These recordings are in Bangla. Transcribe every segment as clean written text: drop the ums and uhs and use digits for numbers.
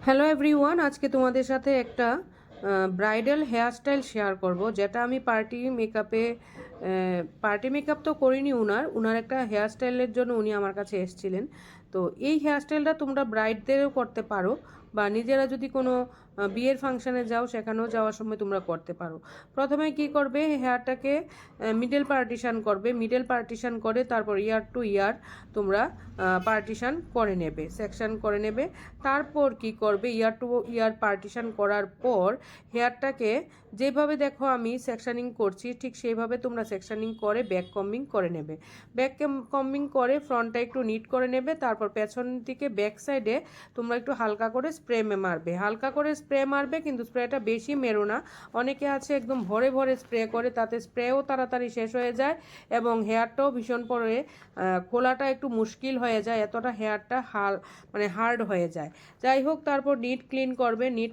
হ্যালো এভরিওয়ান, আজকে তোমাদের সাথে একটা ব্রাইডাল হেয়ারস্টাইল শেয়ার করব, যেটা আমি পার্টি মেকআপ তো করিনি। উনার একটা হেয়ারস্টাইলের জন্য উনি আমার কাছে এসেছিলেন। তো এই হেয়ারস্টাইলটা তোমরা ব্রাইডদেরও করতে পারো, বা নিজেরা যদি কোনো বিয়ের ফাংশানে যাও সেখানেও যাওয়ার সময় তোমরা করতে পারো। প্রথমে কি করবে, হেয়ারটাকে মিডল পার্টিশন করে তারপর ইয়ার টু ইয়ার তোমরা পার্টিশন করে নেবে, সেকশন করে নেবে। তারপর কি করবে, ইয়ার টু ইয়ার পার্টিশন করার পর হেয়ারটাকে যেভাবে দেখো আমি সেকশনিং করছি ঠিক সেইভাবে তোমরা সেকশনিং করে ব্যাক কম্বিং করে নেবে। ব্যাক কম্বিং করে ফ্রন্টটা একটু নিট করে নেবে। তারপর পেছন দিকে ব্যাক সাইডে তোমরা একটু হালকা করে স্প্রে মারবে, কিন্তু স্প্রেটা বেশি মেরো না। অনেকে আছে একদম ভরে ভরে স্প্রে করে, তাতে স্প্রেও তাড়াতাড়ি শেষ হয়ে যায় এবং হেয়ারটাও ভীষণ পরে খোলাটা একটু মুশকিল হয়ে যায়, এতটা হেয়ারটা হার্ড হয়ে যায়। যাই হোক, তারপর নিট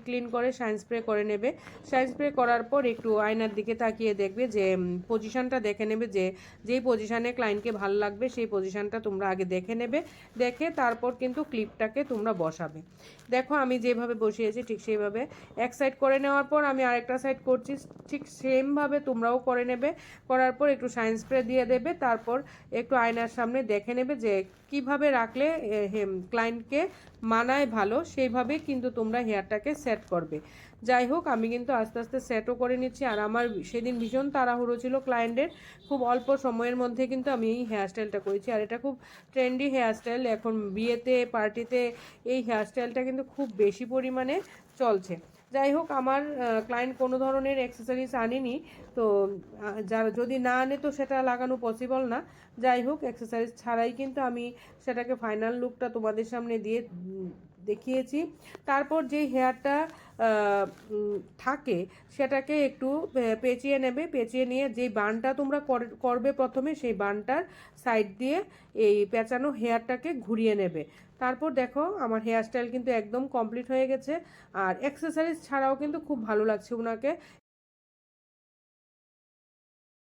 ক্লিন করে শাইন স্প্রে করে নেবে। শাইন স্প্রে করার পর একটু আয়নার দিকে তাকিয়ে দেখবে, যে পজিশনটা দেখে নেবে, যেই পজিশানে ক্লায়েন্টকে ভালো লাগবে সেই পজিশনটা তোমরা আগে দেখে নেবে। দেখে তারপর কিন্তু ক্লিপটাকে তোমরা বসাবে। দেখো আমি যেভাবে বসিয়েছি ঠিক সেইভাবে এক সাইড করে নেওয়ার পর আমি আরেকটা সাইড করছি, ঠিক সেমভাবে তোমরাও করে নেবে। করার পর একটু শাইন স্প্রে দিয়ে দেবে। তারপর একটু আয়নার সামনে দেখে নেবে যে কিভাবে রাখলে ক্লায়েন্টকে মানায় ভালো, সেইভাবে কিন্তু তোমরা হেয়ারটাকে সেট করবে। যাই হোক, আমি কিন্তু আস্তে আস্তে সেটও করে নিচ্ছি। আর আমার সেদিন ভীষণ তাড়াহুড়ো ছিল ক্লায়েন্টের, খুব অল্প সময়ের মধ্যে কিন্তু আমি এই হেয়ারস্টাইলটা করেছি। আর এটা খুব ট্রেন্ডি হেয়ারস্টাইল, এখন বিয়েতে পার্টিতে এই হেয়ারস্টাইলটা কিন্তু খুব বেশি পরিমাণে চলছে। যাই হোক, আমার ক্লায়েন্ট কোনো ধরনের অ্যাক্সেসরিজ আনেনি, তো যারা যদি না আনে তো সেটা লাগানো পসিবল না। যাই হোক, অ্যাক্সেসরিজ ছাড়াই কিন্তু আমি সেটাকে ফাইনাল লুকটা তোমাদের সামনে দিয়ে দেখিয়েছি। তারপর যেই হেয়ারটা থাকে সেটাকে একটু পেঁচিয়ে নেবে। পেঁচিয়ে নিয়ে যেই বানটা তোমরা করবে প্রথমে, সেই বানটার সাইড দিয়ে এই পেঁচানো হেয়ারটাকে ঘুরিয়ে নেবে। তারপর দেখো আমার হেয়ারস্টাইল কিন্তু একদম কমপ্লিট হয়ে গেছে। আর অ্যাক্সেসরিজ ছাড়াও কিন্তু খুব ভালো লাগছে ওনাকে।